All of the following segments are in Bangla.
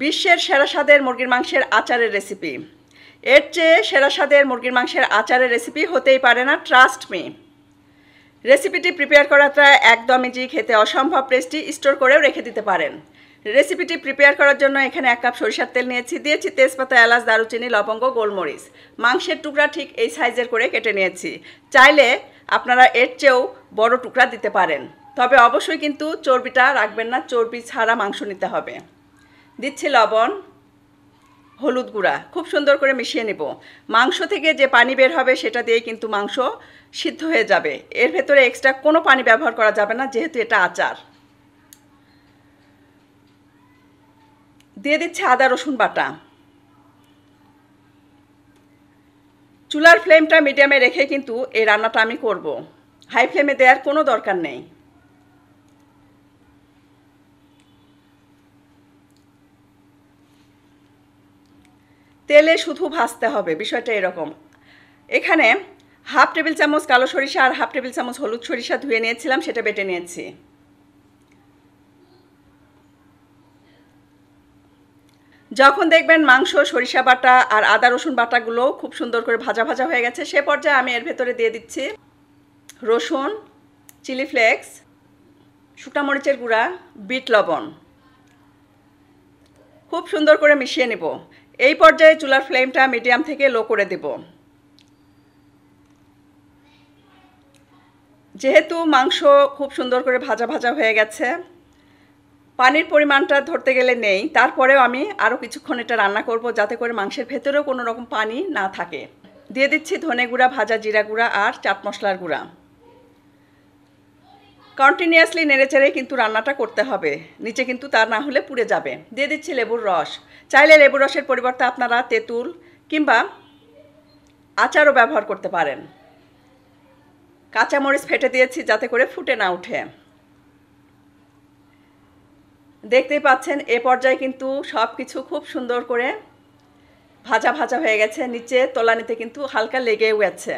বিশ্বের সেরা স্বাদের মুরগির মাংসের আচারের রেসিপি। এর চেয়ে সেরা স্বাদের মুরগির মাংসের আচারের রেসিপি হতেই পারে না, ট্রাস্ট মি। রেসিপিটি প্রিপেয়ার করাটা একদম ইজি, খেতে অসম্ভব টেস্টি, স্টোর করেও রেখে দিতে পারেন। রেসিপিটি প্রিপেয়ার করার জন্য এখানে 1 কাপ সরিষার তেল দিয়েছি তেজপাতা, এলাচ, দারুচিনি, লবঙ্গ, গোলমরিচ। মাংসের টুকরা ঠিক এই সাইজের করে কেটে নিয়েছি। চাইলে আপনারা এর চেয়েও বড় টুকরা দিতে পারেন, তবে অবশ্যই কিন্তু চর্বিটা রাখবেন না, চর্বি ছাড়া মাংস নিতে হবে। দিচ্ছি লবণ, হলুদ গুঁড়া, খুব সুন্দর করে মিশিয়ে নেব। মাংস থেকে যে পানি বের হবে সেটা দিয়ে কিন্তু মাংস সিদ্ধ হয়ে যাবে। এর ভেতরে এক্সট্রা কোনো পানি ব্যবহার করা যাবে না, যেহেতু এটা আচার। দিয়ে দিচ্ছি আদা রসুন বাটা। চুলার ফ্লেমটা মিডিয়ামে রেখে কিন্তু এই রান্নাটা আমি করব, হাই ফ্লেমে দেওয়ার কোনো দরকার নেই। তেলে শুধু ভাজতে হবে, বিষয়টা এরকম। এখানে হাফ টেবিল চামচ কালো সরিষা আর হাফ টেবিল চামচ হলুদ সরিষা ধুয়ে নিয়েছিলাম, সেটা বেটে নিয়েছি। যখন দেখবেন মাংস, সরিষা বাটা আর আদা রসুন বাটাগুলো খুব সুন্দর করে ভাজা ভাজা হয়ে গেছে, সে পর্যায়ে আমি এর ভেতরে দিয়ে দিচ্ছি রসুন, চিলি ফ্লেক্স, শুকনো মরিচের গুঁড়া, বিট লবণ। খুব সুন্দর করে মিশিয়ে নেব। এই পর্যায়ে চুলার ফ্লেমটা মিডিয়াম থেকে লো করে দেব। যেহেতু মাংস খুব সুন্দর করে ভাজা ভাজা হয়ে গেছে, পানির পরিমাণটা ধরতে গেলে নেই, তারপরেও আমি আরও কিছুক্ষণ এটা রান্না করব যাতে করে মাংসের ভেতরেও কোনো রকম পানি না থাকে। দিয়ে দিচ্ছি ধনে গুঁড়া, ভাজা জিরা গুঁড়া আর চাট মশলার গুঁড়া। কন্টিনিউয়াসলি নেড়েচেড়ে কিন্তু রান্নাটা করতে হবে, নিচে কিন্তু তা না হলে পুড়ে যাবে। দিয়ে দিচ্ছি লেবুর রস। চাইলে লেবুর রসের পরিবর্তে আপনারা তেঁতুল কিংবা আচারও ব্যবহার করতে পারেন। কাঁচামরিচ ফেটে দিয়েছি যাতে করে ফুটে না ওঠে। দেখতেই পাচ্ছেন এ পর্যায়ে কিন্তু সব কিছু খুব সুন্দর করে ভাজা ভাজা হয়ে গেছে, নিচে তলানিতে কিন্তু হালকা লেগেও গেছে।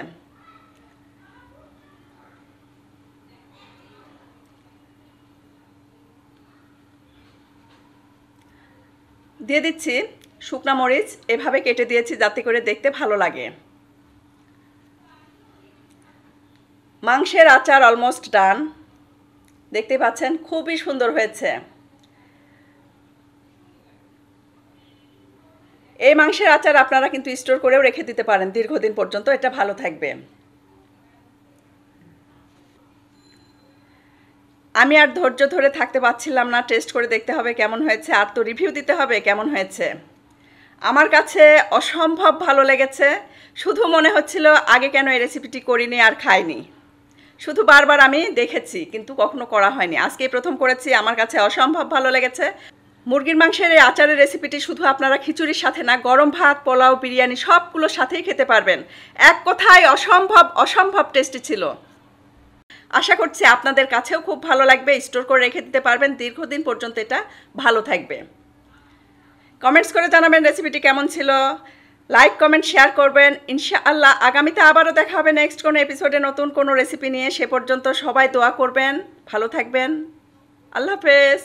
দিয়ে দিচ্ছি শুকনা মরিচ, এভাবে কেটে দিয়েছি যাতে করে দেখতে ভালো লাগে। মাংসের আচার অলমোস্ট ডান, দেখতে পাচ্ছেন খুবই সুন্দর হয়েছে। এই মাংসের আচার আপনারা কিন্তু স্টোর করেও রেখে দিতে পারেন দীর্ঘদিন পর্যন্ত, এটা ভালো থাকবে। আমি আর ধৈর্য ধরে থাকতে পারছিলাম না, টেস্ট করে দেখতে হবে কেমন হয়েছে, আর তো রিভিউ দিতে হবে কেমন হয়েছে। আমার কাছে অসম্ভব ভালো লেগেছে। শুধু মনে হচ্ছিল আগে কেন এই রেসিপিটি করিনি আর খাইনি। শুধু বারবার আমি দেখেছি কিন্তু কখনো করা হয়নি, আজকেই প্রথম করেছি। আমার কাছে অসম্ভব ভালো লেগেছে। মুরগির মাংসের এই আচারের রেসিপিটি শুধু আপনারা খিচুড়ির সাথে না, গরম ভাত, পোলাও, বিরিয়ানি সবগুলোর সাথেই খেতে পারবেন। এক কথায় অসম্ভব অসম্ভব টেস্টি ছিল। আশা করছি আপনাদের কাছেও খুব ভালো লাগবে, স্টোর করে রেখে দিতে পারবেন দীর্ঘদিন পর্যন্ত, এটা ভালো থাকবে। কমেন্টস করে জানাবেন রেসিপিটি কেমন ছিল। লাইক, কমেন্ট, শেয়ার করবেন। ইনশাআল্লাহ আগামীতে আবারও দেখা হবে নেক্সট কোনো এপিসোডে নতুন কোনো রেসিপি নিয়ে। সে পর্যন্ত সবাই দোয়া করবেন, ভালো থাকবেন। আল্লাহ হাফেজ।